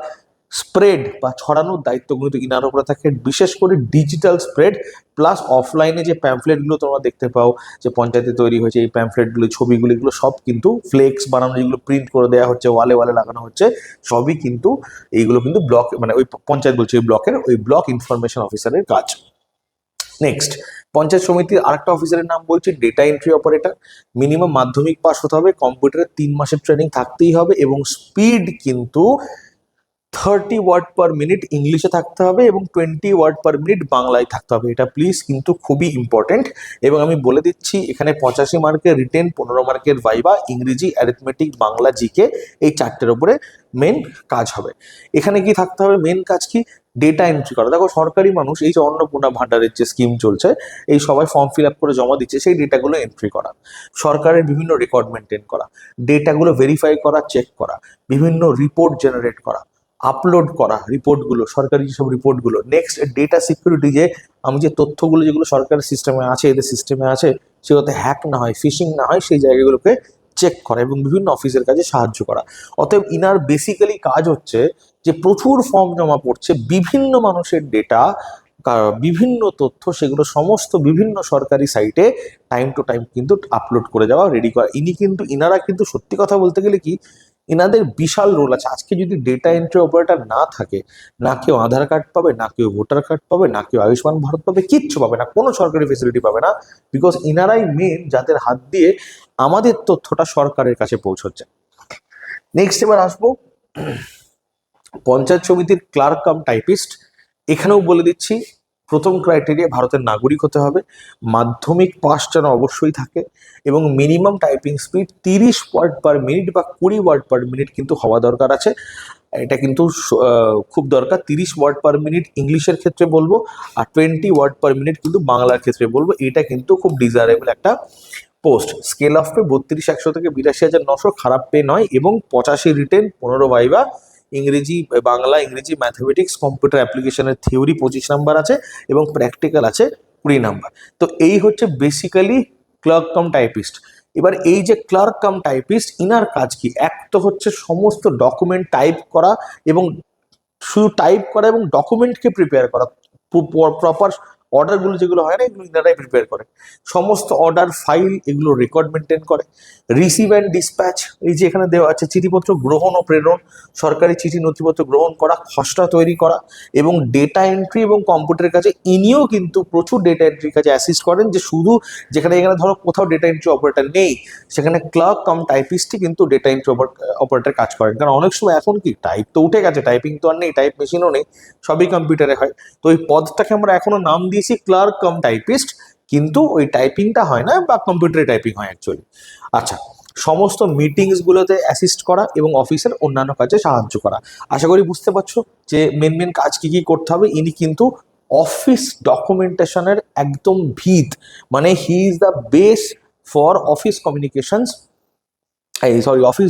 স্প্রেড বা ছড়ানোর দায়িত্ব কিন্তু ইনার উপরে থাকে, বিশেষ করে ডিজিটাল স্প্রেড প্লাস অফলাইনে যে প্যাম্পলেটগুলো তোমরা দেখতে পাও যে পঞ্চায়েতে তৈরি হয়েছে, এই প্যাম্পলেটগুলো ছবিগুলো এগুলো সব কিন্তু ফ্লেক্স বানানো, যেগুলো প্রিন্ট করে দেওয়া হচ্ছে, ওয়ালে ওয়ালে লাগানো হচ্ছে, সবই কিন্তু এইগুলো কিন্তু ব্লক মানে ওই পঞ্চায়েত বলছে ওই ব্লকের ওই ব্লক ইনফরমেশন অফিসারের কাজ। নেক্সট, পঞ্চায়েত সমিতির আরেকটা অফিসারের নাম বলছে ডেটা এন্ট্রি অপারেটর। মিনিমাম মাধ্যমিক পাস হতে হবে, কম্পিউটারের 3 মাসের ট্রেনিং থাকতেই হবে এবং স্পিড কিন্তু 30 ওয়ার্ড পার মিনিট ইংলিশে থাকতে হবে এবং 20 ওয়ার্ড পার মিনিট বাংলায় থাকতে হবে। এটা প্লিজ কিন্তু খুবই ইম্পর্টেন্ট। এবং আমি বলে দিচ্ছি এখানে 85 মার্কের রিটেন, 15 মার্কের ভাইবা, ইংরেজি, অ্যারিথমেটিক, বাংলা, জিকে, এই চারটের উপরে মেন কাজ হবে। এখানে কি থাকতে হবে, মেন কাজ কি, ডেটা এন্ট্রি করা। দেখো সরকারি মানুষ এই যে অন্নপূর্ণা ভান্ডারের যে স্কিম চলছে, এই সবাই ফর্ম ফিল আপ করে জমা দিচ্ছে, সেই ডেটাগুলো এন্ট্রি করা, সরকারের বিভিন্ন রেকর্ড মেনটেন করা, ডেটাগুলো ভেরিফাই করা, চেক করা, বিভিন্ন রিপোর্ট জেনারেট করা, আপলোড করা রিপোর্টগুলো, সরকারি যেসব রিপোর্টগুলো। নেক্সট, ডেটা সিকিউরিটি, যে আমি যে তথ্যগুলো যেগুলো সরকারের সিস্টেমে আছে, এদের সিস্টেমে আছে, সেগুলোতে হ্যাক না হয়, ফিশিং না হয়, সেই জায়গাগুলোকে চেক করা এবং বিভিন্ন অফিসের কাজে সাহায্য করা। অতএব ইনার বেসিক্যালি কাজ হচ্ছে যে প্রচুর ফর্ম জমা পড়ছে, বিভিন্ন মানুষের ডেটা, বিভিন্ন তথ্য, সেগুলো সমস্ত বিভিন্ন সরকারি সাইটে টাইম টু টাইম কিন্তু আপলোড করে যাওয়া, রেডি করা। ইনারা কিন্তু সত্যি কথা বলতে গেলে কি, ইনাদের বিশাল রোল আছে। আজকে যদি ডেটা এন্ট্রি অপারেটর না থাকে, না কেউ আধার কার্ড পাবে, না কেউ ভোটার কার্ড পাবে, না কেউ আয়ুষ্মান ভারত পাবে, কিচ্ছু পাবে না, কোনো সরকারি ফেসিলিটি পাবে না। বিকজ ইনারাই মেন যাদের হাত দিয়ে আমাদের তথ্যটা সরকারের কাছে পৌঁছচ্ছে। নেক্সট, এবার আসবো পঞ্চায়েত সমিতির ক্লার্ক কাম টাইপিস্ট। এখানেও বলে দিচ্ছি, প্রথম ক্রাইটেরিয়া ভারতের নাগরিক হতে হবে, মাধ্যমিক পাস যেন অবশ্যই থাকে এবং minimum typing speed 30 word per minute বা 20 ওয়ার্ড পার মিনিট কিন্তু হওয়া দরকার আছে। এটা কিন্তু খুব দরকার। 30 ওয়ার্ড পার মিনিট ইংলিশের ক্ষেত্রে বলবো, আর 20 ওয়ার্ড পার মিনিট কিন্তু বাংলার ক্ষেত্রে বলবো। এটা কিন্তু খুব ডিজায়ারেবল একটা পোস্ট। স্কেল অফ পে 32,100 থেকে 82,900, খারাপ পে নয়। এবং 85 রিটেন, 15 ভাইবা, ইংরেজি, বাংলা, ইংরেজি, ম্যাথমেটিক্স, কম্পিউটার অ্যাপ্লিকেশনের থিওরি 25 নাম্বার আছে এবং প্র্যাকটিক্যাল আছে 20 নাম্বার। তো এই হচ্ছে বেসিক্যালি ক্লার্ক কাম টাইপিস্ট। এবার এই যে ক্লার্ক কাম টাইপিস্ট, ইনার কাজ কি, এক তো হচ্ছে সমস্ত ডকুমেন্ট টাইপ করা এবং শুধু টাইপ করা এবং ডকুমেন্টকে প্রিপেয়ার করা, প্রপার অর্ডারগুলো যেগুলো হয় না, এগুলো ইনারাই প্রিপেয়ার করে। সমস্ত অর্ডার ফাইল এগুলো রেকর্ড মেনটেন করে। রিসিভ অ্যান্ড ডিসপ্যাচ, এই যে এখানে দেওয়া আছে চিঠিপত্র গ্রহণ ও প্রেরণ, সরকারি চিঠি নথিপত্র গ্রহণ করা, খসড়া তৈরি করা এবং ডেটা এন্ট্রি এবং কম্পিউটারের কাছে ইনিও কিন্তু প্রচুর ডেটা এন্ট্রির কাছে অ্যাসিস্ট করেন। যে শুধু যেখানে এখানে ধরো কোথাও ডেটা এন্ট্রি অপারেটর নেই, সেখানে ক্লার্ক কাম টাইপিস্টই কিন্তু ডেটা এন্ট্রি অপারেটর কাজ করেন। কারণ অনেক সময় এখন কি টাইপ তো উঠে গেছে, টাইপিং তো আর নেই, টাইপ মেশিনও নেই, সবই কম্পিউটারে হয়। তো ওই পদটাকে আমরা এখনো নাম দিয়েছি ক্লার্ক কাম টাইপিস্ট, কিন্তু ওই টাইপিংটা হয় না বা কম্পিউটারে টাইপিং হয় অ্যাকচুয়ালি। আচ্ছা, সমস্ত মিটিংসগুলোতে অ্যাসিস্ট করা এবং অফিসের অন্যান্য কাজে সাহায্য করা। আশা করি বুঝতে পারছো যে মেন মেন কাজ কি কি করতে হবে। ইনি কিন্তু অফিস ডকুমেন্টেশনের একদম ভিত, মানে he is the base for office communications, sorry office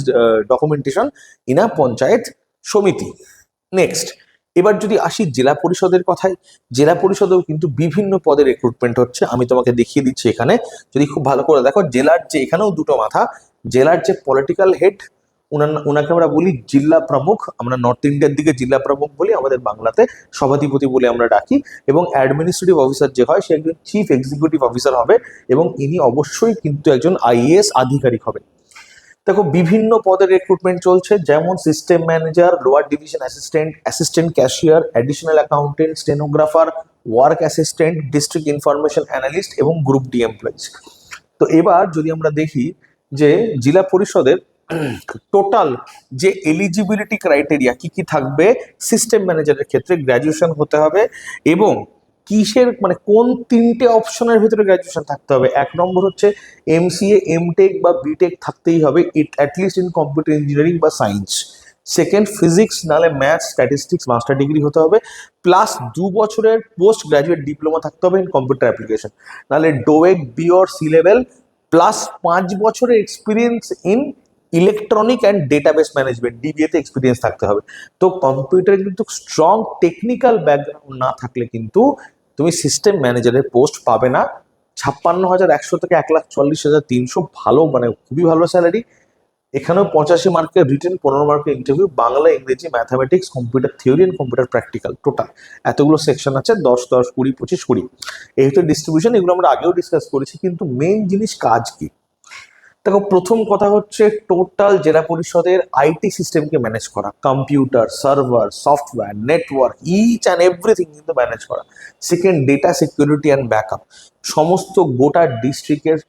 documentation in a panchayat সমিতি। নেক্সট, এবার যদি আসি জেলা পরিষদের কথায়, জেলা পরিষদেও কিন্তু বিভিন্ন পদে রিক্রুটমেন্ট হচ্ছে। আমি তোমাকে দেখিয়ে দিচ্ছি এখানে, যদি খুব ভালো করে দেখো, জেলার যে এখানেও দুটো মাথা, জেলার যে পলিটিক্যাল হেড ওনাকে আমরা বলি জেলা প্রমুখ, আমরা নর্থ ইন্ডিয়ার দিকে জেলা প্রমুখ বলি, আমাদের বাংলাতে সভাধিপতি বলে আমরা ডাকি। এবং অ্যাডমিনিস্ট্রেটিভ অফিসার যে হয় সে একজন চিফ এক্সিকিউটিভ অফিসার হবে এবং ইনি অবশ্যই কিন্তু একজন আইএএস আধিকারিক হবে। দেখো বিভিন্ন পদের রিক্রুটমেন্ট চলছে, যেমন system manager, lower division assistant, assistant cashier, additional accountant, stenographer, work assistant, district information analyst এবং গ্রুপ ডি এমপ্লয়িজ। তো এবার যদি আমরা দেখি যে জেলা পরিষদের টোটাল যে এলিজিবিলিটি ক্রাইটেরিয়া কি কি থাকবে, সিস্টেম ম্যানেজারের ক্ষেত্রে গ্র্যাজুয়েশন হতে হবে এবং কিসের মানে কোন 3টে অপশনের ভিতরে গ্র্যাজুয়েশন থাকতে হবে। 1 নম্বর হচ্ছে এমসিএ, এমটেক বা বিটেক থাকতেই হবে, ইট অ্যাটলিস্ট ইন কম্পিউটার ইঞ্জিনিয়ারিং বা সায়েন্স। সেকেন্ড, ফিজিক্স নাহলে ম্যাথস, স্ট্যাটিস্টিক্স মাস্টার ডিগ্রি হতে হবে, প্লাস 2 বছরের পোস্ট গ্রাজুয়েট ডিপ্লোমা থাকতে হবে ইন কম্পিউটার অ্যাপ্লিকেশন, নাহলে ডোয়েক, বিওর, সি লেভেল, প্লাস 5 বছরের experience in electronic and database management, ডিবিএতে এক্সপিরিয়েন্স থাকতে হবে। তো কম্পিউটারে কিন্তু স্ট্রং টেকনিক্যাল ব্যাকগ্রাউন্ড না থাকলে কিন্তু তুমি সিস্টেম ম্যানেজারের পোস্ট পাবে না। 56,100 থেকে 1,40,300, ভালো মানে খুবই ভালো স্যালারি। এখানেও 85 মার্কের রিটেন, 15 মার্কের ইন্টারভিউ, বাংলা, ইংরেজি, mathematics, computer theory and computer practical, total এতগুলো সেকশন আছে, 10 10 20 25 20। এই হচ্ছে ডিস্ট্রিবিউশন, এগুলো আমরা আগেও ডিসকাস করেছি। কিন্তু মেইন জিনিস কাজ কি? দেখো, প্রথম কথা হচ্ছে টোটাল জেলা পরিষদের আইটি সিস্টেমকে ম্যানেজ করা, computer, server, software, network, each and everything কিন্তু ম্যানেজ করা। Second, data security and backup, সমস্ত গোটা ডিস্ট্রিক্টের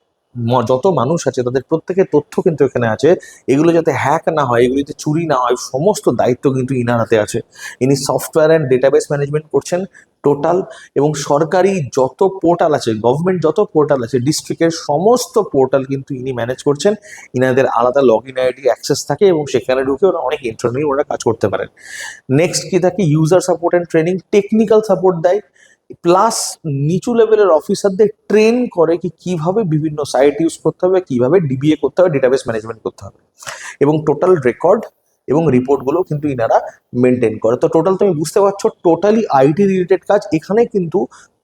যত মানুষ আছে তাদের প্রত্যেকের তথ্য কিন্তু এখানে আছে, এগুলো যাতে হ্যাক না হয়, এগুলো যাতে চুরি না হয়, সমস্ত দায়িত্ব কিন্তু ইনার হাতে আছে। ইনি সফটওয়্যার অ্যান্ড ডেটাবেস ম্যানেজমেন্ট করছেন টোটাল, এবং সরকারি যত পোর্টাল আছে, গভর্নমেন্ট যত পোর্টাল আছে, ডিস্ট্রিক্টের সমস্ত পোর্টাল কিন্তু ইনি ম্যানেজ করছেন। ইনাদের আলাদা লগ ইন আইডি অ্যাক্সেস থাকে এবং সেখানে ঢুকে ওরা অনেক ইন্টারনালি ওরা কাজ করতে পারেন। নেক্সট কি থাকে? User support and training, technical support দেয়, প্লাস নিচু লেভেলের অফিসারদের ট্রেন করে কি কিভাবে বিভিন্ন সাইট ইউজ করতে হবে, কিভাবে ডিবিএ করতে হবে, ডেটাবেস ম্যানেজমেন্ট করতে হবে, এবং টোটাল রেকর্ড এবং রিপোর্টগুলো কিন্তু ইনারা মেনটেন করে। তো টোটাল তুমি বুঝতে পারছো, টোটালি আইটি রিলেটেড কাজ। এখানে কিন্তু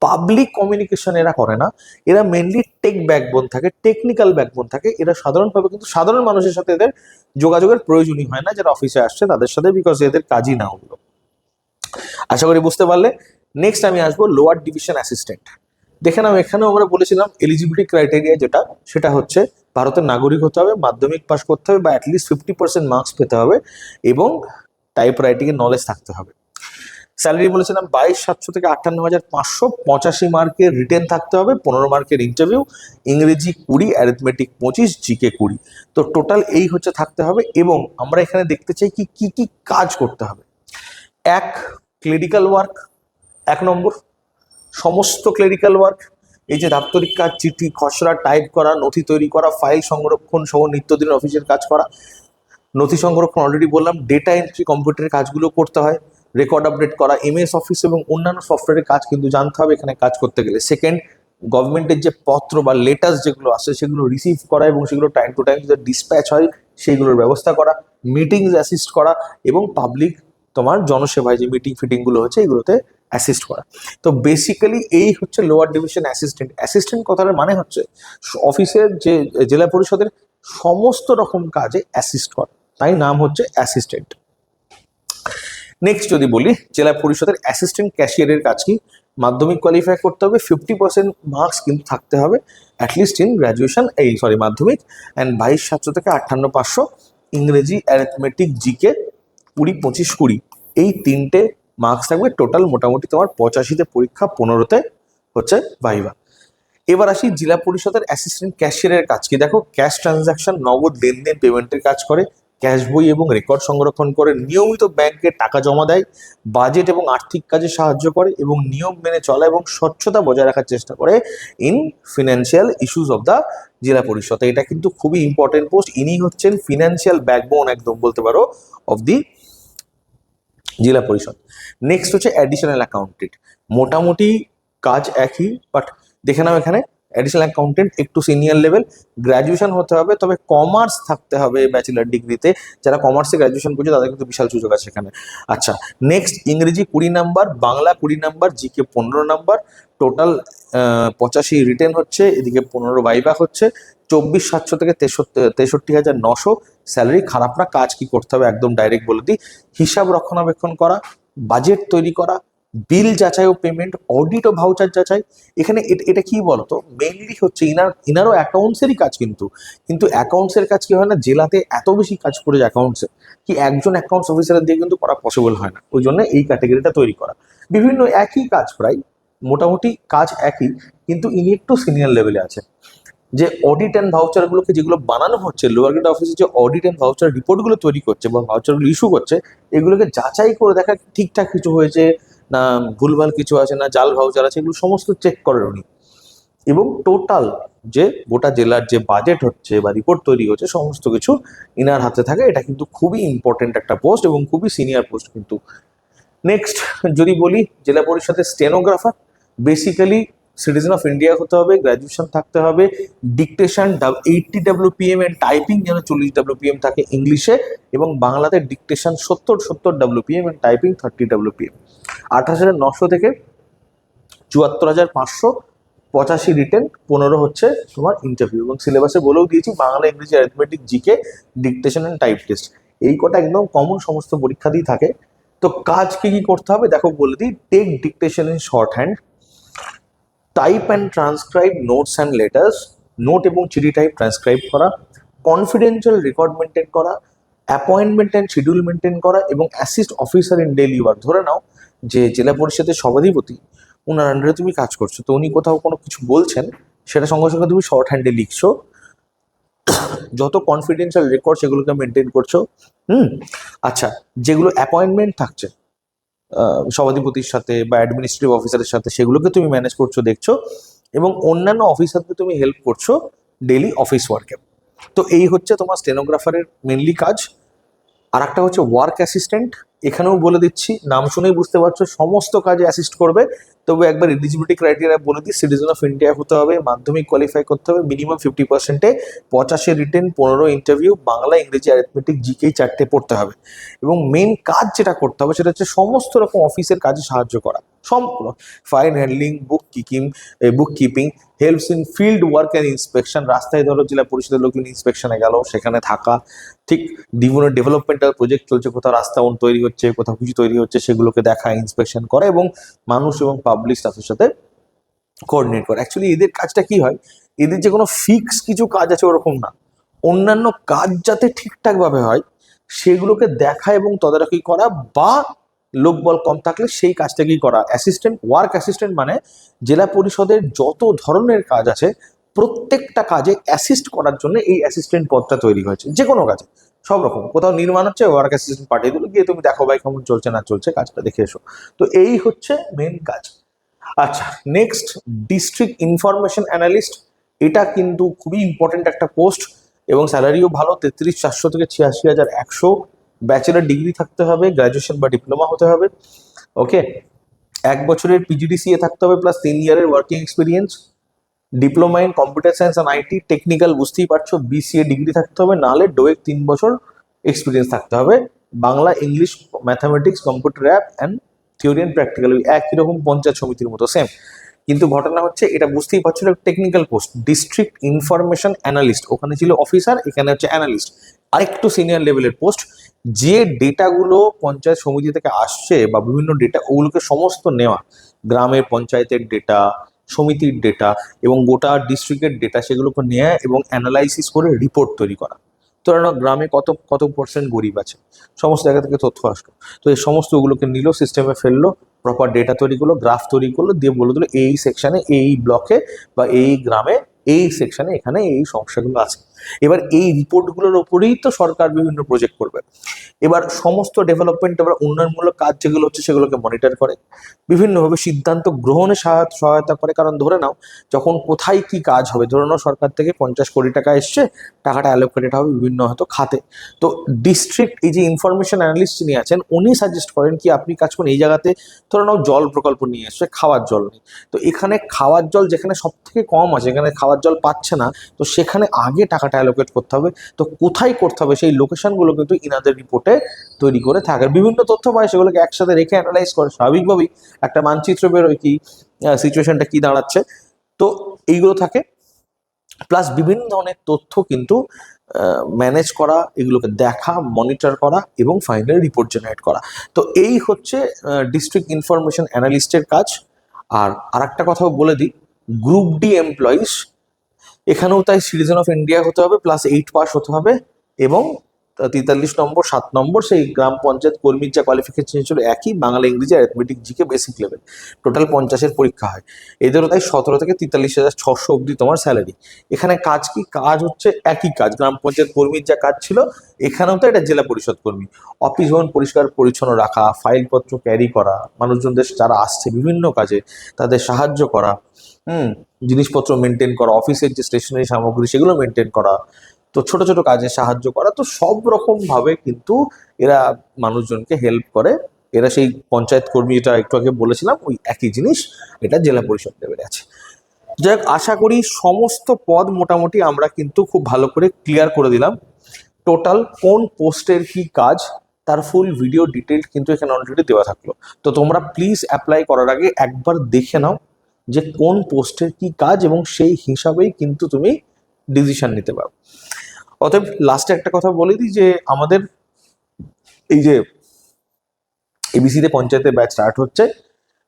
পাবলিক কমিউনিকেশন এরা করে না, এরা মেনলি টেক ব্যাকবোন থাকে, টেকনিক্যাল ব্যাকবোন থাকে। এরা সাধারণভাবে কিন্তু সাধারণ মানুষের সাথে এদের যোগাযোগের প্রয়োজনই হয় না, যারা অফিসে আসছে তাদের সাথে, বিকজ এদের কাজই না ওগুলো। আশা করি বুঝতে পারলে। নেক্সট আমি আসবো লোয়ার ডিভিশন অ্যাসিস্ট্যান্ট। দেখে নাও, এখানেও আমরা বলেছিলাম এলিজিবিলিটি ক্রাইটেরিয়া যেটা, সেটা হচ্ছে ভারতের নাগরিক হতে হবে, মাধ্যমিক পাস করতে হবে বা অ্যাটলিস্ট 50% মার্কস পেতে হবে, এবং টাইপ রাইটিং এর নলেজ থাকতে হবে। স্যালারি বলেছিলাম 22,700 থেকে 58,500, 85 মার্কের রিটেন থাকতে হবে, 15 মার্কের ইন্টারভিউ, ইংরেজি 20, অ্যারিথমেটিক 25, জিকে 20। তো টোটাল এই হচ্ছে থাকতে হবে। এবং আমরা এখানে দেখতে চাই কি কি কি কাজ করতে হবে। এক, ক্লেরিক্যাল ওয়ার্ক, 1 নম্বর, সমস্ত ক্লেরিক্যাল ওয়ার্ক, এই যে দাপ্তরিক কাজ, চিঠি, খসড়া টাইপ করা, নথি তৈরি করা, ফাইল সংরক্ষণ সহ নিত্যদিনের অফিসের কাজ করা। নথি সংরক্ষণ অলরেডি বললাম। ডেটা এন্ট্রি, কম্পিউটারের কাজগুলো করতে হয়, রেকর্ড আপডেট করা, এমএস অফিস এবং অন্যান্য সফটওয়্যারের কাজ কিন্তু জানতে হবে এখানে কাজ করতে গেলে। সেকেন্ড, গভর্নমেন্টের যে পত্র বা লেটার্স যেগুলো আসে সেগুলো রিসিভ করা এবং সেগুলো টাইম টু টাইম যে ডিসপ্যাচ হয় সেইগুলোর ব্যবস্থা করা, মিটিংস অ্যাসিস্ট করা, এবং পাবলিক তোমার জনসেবায় যে মিটিং ফিটিংগুলো হচ্ছে এগুলোতে অ্যাসিস্ট করা। তো বেসিক্যালি এই হচ্ছে লোয়ার ডিভিশন অ্যাসিস্ট্যান্ট। অ্যাসিস্ট্যান্ট কথাটার মানে হচ্ছে অফিসের যে জেলা পরিষদের সমস্ত রকম কাজে অ্যাসিস্ট করা, তাই নাম হচ্ছে অ্যাসিস্ট্যান্ট। নেক্সট যদি বলি, জেলা পরিষদের অ্যাসিস্ট্যান্ট ক্যাশিয়ারের কাজ কি? মাধ্যমিক কোয়ালিফাই করতে হবে, 50% মার্কস কিন্তু থাকতে হবে অ্যাটলিস্ট ইন গ্র্যাজুয়েশন, মাধ্যমিক, অ্যান্ড 22,700 থেকে 58,500, ইংরেজি, অ্যারিথমেটিক, জিকে 20, 25, 20, এই তিনটে মার্কস থাকবে। টোটাল মোটামুটি তোমার 85তে পরীক্ষা, 15তে হচ্ছে ভাইভা। এবার আসি জেলা পরিষদের অ্যাসিস্ট্যান্ট ক্যাশিয়ারের কাজ কি। দেখো, ক্যাশ ট্রানজাকশন, নগদ লেনদেন, পেমেন্টের কাজ করে, ক্যাশ বই এবং রেকর্ড সংরক্ষণ করে, নিয়মিত ব্যাংকে টাকা জমা দেয়, বাজেট এবং আর্থিক কাজে সাহায্য করে, এবং নিয়ম মেনে চলা এবং স্বচ্ছতা বজায় রাখার চেষ্টা করে in financial issues of the জেলা পরিষদ। এটা কিন্তু খুবই ইম্পর্টেন্ট পোস্ট। ইনি হচ্ছেন ফিনান্সিয়াল ব্যাকবোন একদম বলতে পারো অফ দি জেলা পরিষদ। নেক্সট হচ্ছে অ্যাডিশনাল অ্যাকাউন্টেন্ট। মোটামুটি কাজ একই, বাট দেখে নাও এখানে অ্যাডিশনাল অ্যাকাউন্টেন্ট একটু সিনিয়র লেভেল, গ্র্যাজুয়েশন হতে হবে, তবে কমার্স থাকতে হবে ব্যাচেলার ডিগ্রিতে। যারা কমার্সে গ্র্যাজুয়েশন করছে তাদের কিন্তু বিশাল সুযোগ আছে এখানে। আচ্ছা, নেক্সট, ইংরেজি 20 number, Bangla 20 number, GK 15 number, total 85 written হচ্ছে, এদিকে 15 ভাইভা হচ্ছে, 24,700 থেকে 63,900 স্যালারি। খারাপ না। কাজ কি করতে হবে একদম ডাইরেক্ট বলে দিই। হিসাব রক্ষণাবেক্ষণ করা, বাজেট তৈরি করা, বিল যাচাই ও পেমেন্ট, অডিট ও ভাউচার যাচাই। এখানে এটা কি বলতো, মেইনলি হচ্ছে ইনারও অ্যাকাউন্টসেরই কাজ, কিন্তু অ্যাকাউন্টসের কাজ কি হয় না, জেলাতে এত বেশি কাজ করে যে অ্যাকাউন্টসে কি একজন অ্যাকাউন্টস অফিসারের দিয়ে কিন্তু করা পসিবল হয় না, ওই জন্য এই ক্যাটাগরিটা তৈরি করা। বিভিন্ন একই কাজ, প্রায় মোটামুটি কাজ একই, কিন্তু ইনি একটু সিনিয়র লেভেলে আছে। যে অডিট অ্যান্ড ভাউচারগুলোকে যেগুলো বানানো হচ্ছে, লোয়ার গ্রেড অফিসে যে অডিট অ্যান্ড ভাউচার রিপোর্টগুলো তৈরি করছে এবং ভাউচারগুলো ইস্যু করছে, এগুলোকে যাচাই করে দেখা ঠিকঠাক কিছু হয়েছে না, ভুলভাল কিছু আছে না, জাল ভাউচার আছে, এগুলো সমস্ত চেক করেন উনি। এবং টোটাল যে গোটা জেলার যে বাজেট হচ্ছে বা রিপোর্ট তৈরি হচ্ছে সমস্ত কিছু ইনার হাতে থাকে। এটা কিন্তু খুবই ইম্পর্টেন্ট একটা পোস্ট এবং খুবই সিনিয়র পোস্ট কিন্তু। নেক্সট যদি বলি, জেলা পরিষদের stenographer, basically citizen of India হতে হবে, গ্র্যাজুয়েশন থাকতে হবে, ডিকটেশন 80 WPM এন্ড টাইপিং যেন 40 WPM থাকে ইংলিশে, এবং বাংলাতে dictation 70 WPM and typing 30 WPM। 28,900 থেকে 74,500 85 রিটেন, 15 হচ্ছে তোমার ইন্টারভিউ। এবং সিলেবাসে বলেও দিয়েছি বাংলা, ইংরেজি, arithmetic, GK, dictation and type test, এই কটা একদম কমন সমস্ত পরীক্ষাতেই থাকে। তো কাজ কি কি করতে হবে দেখো বলে দিই। Take dictation in short hand, type and transcribe notes and letters, note এবং চিঠি টাইপ ট্রান্সক্রাইব করা, কনফিডেন্সিয়াল রেকর্ড মেনটেন করা, অ্যাপয়েন্টমেন্ট অ্যান্ড শিডিউল মেনটেন করা, এবং assist officer in daily work. ধরে নাও যে জেলা পরিষদের সভাধিপতি, ওনার আন্ডারে তুমি কাজ করছো, তো উনি কোথাও কোনো কিছু বলছেন, সেটা সঙ্গে সঙ্গে তুমি শর্ট হ্যান্ডে লিখছো, যত কনফিডেন্সিয়াল রেকর্ড সেগুলোকে মেনটেন করছো। আচ্ছা, যেগুলো অ্যাপয়েন্টমেন্ট থাকছে সভাধিপতির সাথে বা অ্যাডমিনিস্ট্রেটিভ অফিসারের সাথে, সেগুলোকে তুমি ম্যানেজ করছো, দেখছো, এবং অন্যান্য অফিসারদের তুমি হেল্প করছো ডেইলি অফিস ওয়ার্কে। তো এই হচ্ছে তোমার স্টেনোগ্রাফারের মেনলি কাজ। আর একটা হচ্ছে ওয়ার্ক অ্যাসিস্ট্যান্ট। এখানেও বলে দিচ্ছি, নাম শুনেই বুঝতে পারছো সমস্ত কাজে অ্যাসিস্ট করবে। তবে একবার এলিজিবিলিটি ক্রাইটেরিয়া বলে দিই, সিটিজেন অফ ইন্ডিয়া হতে হবে, মাধ্যমিক কোয়ালিফাই করতে হবে, মিনিমাম 50%, 85 রিটেন, 15 ইন্টারভিউ, বাংলা, ইংরেজি, অ্যারিথমেটিক, জিকেই 4টে পড়তে হবে। এবং মেন কাজ যেটা করতে হবে সেটা হচ্ছে সমস্ত রকম অফিসের কাজে সাহায্য করা, সম্পূর্ণ file handling, book keeping, helps in field work and inspection. রাস্তায় ধরো জেলা পরিষদের লোকজন ইন্সপেকশনে গেল, সেখানে থাকা, ঠিক বিভিন্ন ডেভেলপমেন্টাল প্রজেক্ট চলছে, কোথাও রাস্তা তৈরি হচ্ছে, কোথাও কিছু তৈরি হচ্ছে, সেগুলোকে দেখা, ইন্সপেকশন করা, এবং মানুষ এবং পাবলিক স্টাফের সাথে কোঅর্ডিনেট করা। অ্যাকচুয়ালি এদের কাজটা কি হয়, এদের যে কোনো ফিক্স কিছু কাজ আছে ওরকম না, অন্যান্য কাজ যাতে ঠিকঠাকভাবে হয় সেগুলোকে দেখা এবং তদারকি করা, বা লোকবল কম থাকলে সেই কাজটাকেই করা। অ্যাসিস্ট্যান্ট, ওয়ার্ক অ্যাসিস্ট্যান্ট মানে জেলা পরিষদের যত ধরনের কাজ আছে প্রত্যেকটা কাজে অ্যাসিস্ট করার জন্য এই অ্যাসিস্ট্যান্ট পদটা তৈরি হয়েছে। যে কোনো কাজে, সব রকম, কোথাও নির্মাণ হচ্ছে, ওয়ার্ক অ্যাসিস্ট্যান্ট পাঠিয়ে দিল, গিয়ে তুমি দেখো ভাই কেমন চলছে না চলছে, কাজটা দেখে এসো। তো এই হচ্ছে মেন কাজ। আচ্ছা, নেক্সট, ডিস্ট্রিক্ট ইনফরমেশন অ্যানালিস্ট। এটা কিন্তু খুবই ইম্পর্টেন্ট একটা পোস্ট, এবং স্যালারিও ভালো, 33,400 থেকে 86,100। ব্যাচেলার ডিগ্রি থাকতে হবে, গ্র্যাজুয়েশন বা ডিপ্লোমা হতে হবে। ওকে, 1 বছরের পিজিডিসিএ থাকতে হবে, প্লাস 3 ইয়ারের working experience. Diploma in computer science and IT, technical বুঝতেই পারছো, বিসিএ ডিগ্রি থাকতে হবে, নাহলে ডোয়েক 3 বছর এক্সপিরিয়েন্স থাকতে হবে। Bangla, English, mathematics, computer app and theory and practical, ওই একই রকম পঞ্চায়েত সমিতির মতো সেম। কিন্তু ঘটনা হচ্ছে, এটা বুঝতেই পারছো technical post, district information analyst, ওখানে ছিল অফিসার, এখানে হচ্ছে অ্যানালিস্ট, আরেকটু সিনিয়র লেভেলের পোস্ট। যে ডেটাগুলো পঞ্চায়েত সমিতি থেকে আসছে বা বিভিন্ন ডেটা, ওগুলোকে সমস্ত নেওয়া, গ্রামের পঞ্চায়েতের ডেটা, সমিতির ডেটা এবং গোটা ডিস্ট্রিক্টের ডেটা, সেগুলোকে নেওয়া এবং অ্যানালাইসিস করে রিপোর্ট তৈরি করা। ধরে নাও গ্রামে কত কত পার্সেন্ট গরিব আছে, সমস্ত জায়গা থেকে তথ্য আসলো, তো এই সমস্ত ওগুলোকে নিল, সিস্টেমে ফেললো, প্রপার ডেটা তৈরি করলো, গ্রাফ তৈরি করলো, দিয়ে বলে দিল এই সেকশনে, এই ব্লকে বা এই গ্রামে, এই সেকশনে এখানে এই সমস্যাগুলো আছে। এবার এই রিপোর্টগুলোর ওপরেই তো সরকার বিভিন্ন প্রজেক্ট করবে। এবার সমস্ত ডেভেলপমেন্ট, এবার উন্নয়নমূলক কাজ যেগুলো হচ্ছে সেগুলোকে মনিটর করে, বিভিন্নভাবে সিদ্ধান্ত গ্রহণে সহায়তা করে। কারণ ধরে নাও যখন কোথায় কি কাজ হবে, ধরে নাও সরকার থেকে 50 কোটি টাকা এসছে, টাকাটা অ্যালোকেটেড হবে বিভিন্ন হয়তো খাতে, তো ডিস্ট্রিক্ট এই যে ইনফরমেশন অ্যানালিস্ট যিনি আছেন উনি সাজেস্ট করেন কি আপনি কাজ করুন এই জায়গাতে। ধরে নাও জল প্রকল্প নিয়ে এসছে, খাওয়ার জল নেই, তো এখানে খাওয়ার জল যেখানে সব থেকে কম আছে, এখানে খাওয়ার জল পাচ্ছে না, তো সেখানে আগে টাকাটা অ্যালোকেট করতে হবে। তো কোথায় করতে হবে সেই লোকেশনগুলো কিন্তু ইনাদের রিপোর্টে তৈরি করে থাকে, বিভিন্ন তথ্য পায়, সেগুলোকে একসাথে রেখে অ্যানালাইজ করে, স্বাভাবিকভাবেই একটা মানচিত্র বেরোয় কি সিচুয়েশনটা কি দাঁড়াচ্ছে, তো এইগুলো থাকে। প্লাস বিভিন্ন ধরনের তথ্য কিন্তু ম্যানেজ করা, এগুলোকে দেখা, মনিটর করা এবং ফাইনাল রিপোর্ট জেনারেট করা। তো এই হচ্ছে ডিস্ট্রিক্ট ইনফরমেশন অ্যানালিস্টের কাজ। আর আরেকটা কথাও বলে দিই, গ্রুপ ডি এমপ্লয়িজ, এখানেও তাই সিটিজেন অফ ইন্ডিয়া হতে হবে, প্লাস 8 পাস হতে হবে, এবং 43 নম্বর 7 নম্বর সেই গ্রাম পঞ্চায়েত কর্মীর যা কোয়ালিফিকেশন ছিল একই, বাংলা, ইংরেজি, arithmetic, GK basic level, total 50-এর পরীক্ষা হয়। এদেরও তাই 17 থেকে 43,600 অব্দি তোমার স্যালারি। এখানে কাজ কি, কাজ হচ্ছে একই কাজ, গ্রাম পঞ্চায়েত কর্মীর যা কাজ ছিল এখানেও তো এটা জেলা পরিষদ কর্মী, অফিস ভবন পরিষ্কার পরিচ্ছন্ন রাখা, ফাইলপত্র ক্যারি করা, মানুষজনদের যারা আসছে বিভিন্ন কাজে তাদের সাহায্য করা, জিনিসপত্র মেনটেন করা, অফিসের যে স্টেশনারি সামগ্রী সেগুলো মেনটেন করা, তো ছোট ছোট কাজে সাহায্য করা, তো সব রকম ভাবে কিন্তু এরা মানুষজনকে হেল্প করে। এরা সেই পঞ্চায়েত কর্মী, যেটা একটু আগে বলেছিলাম ওই একই জিনিস, এটা জেলা পরিষদ লেভেলে আছে। যাই হোক, আশা করি সমস্ত পদ মোটামুটি আমরা কিন্তু খুব ভালো করে ক্লিয়ার করে দিলাম। টোটাল কোন পোস্টের কি কাজ তার ফুল ভিডিও ডিটেল কিন্তু এখানে অলরেডি দেওয়া থাকলো। তো তোমরা প্লিজ অ্যাপ্লাই করার আগে একবার দেখে নাও, যে কোন পোস্টের কি কাজ, এবং সেই হিসাবেই কিন্তু তুমি ডিসিশন নিতে পারো। অতএব লাস্টে একটা কথা বলে দিই যে আমাদের এই যে এবিসিতে পঞ্চায়েতের ব্যাচ স্টার্ট হচ্ছে,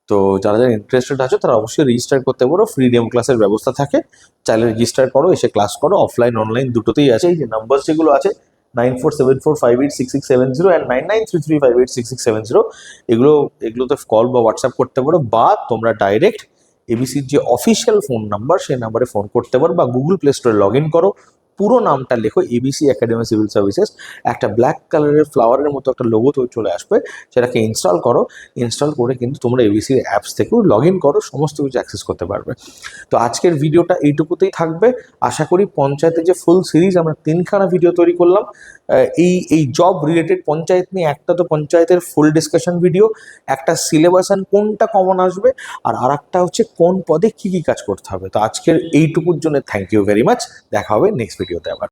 তো যারা যারা ইন্টারেস্টেড আছো তারা অবশ্যই রেজিস্টার করতে পারো। ফ্রি ডেমো ক্লাসের ব্যবস্থা থাকে, চাইলে রেজিস্টার করো, এসে ক্লাস করো, অফলাইন অনলাইন দুটোতেই আছে। এই যে নাম্বার যেগুলো আছে 9474586670 অ্যান্ড 9933586670, এগুলো এগুলোতে কল বা হোয়াটসঅ্যাপ করতে পারো, বা তোমরা ডাইরেক্ট এবিসির যে অফিসিয়াল ফোন নাম্বার সেই নাম্বারে ফোন করতে পারো, বা গুগল প্লে স্টোরে লগ ইন করো, পুরো নামটা লেখো এবিসি একাডেমি সিভিল সার্ভিসেস, একটা ব্ল্যাক কালারের ফ্লাওয়ারের মতো একটা লোগো তো চলে আসবে, সেটাকে ইনস্টল করো। ইনস্টল করে কিন্তু তোমরা এবিসির অ্যাপস থেকেও লগ ইন করো, সমস্ত কিছু অ্যাক্সেস করতে পারবে। তো আজকের ভিডিওটা এইটুকুতেই থাকবে। আশা করি পঞ্চায়েতের যে ফুল সিরিজ আমরা 3খানা ভিডিও তৈরি করলাম, এই জব রিলেটেড পঞ্চায়েত নিয়ে, একটা তো পঞ্চায়েতের ফুল ডিসকাশন ভিডিও, একটা সিলেবাস অ্যান্ড কোনটা কমন আসবে, আর একটা হচ্ছে কোন পদে কি কি কাজ করতে হবে। তো আজকের এইটুকুর জন্য থ্যাংক ইউ ভেরি মাচ। দেখা হবে নেক্সট ভিডিওতে আবার।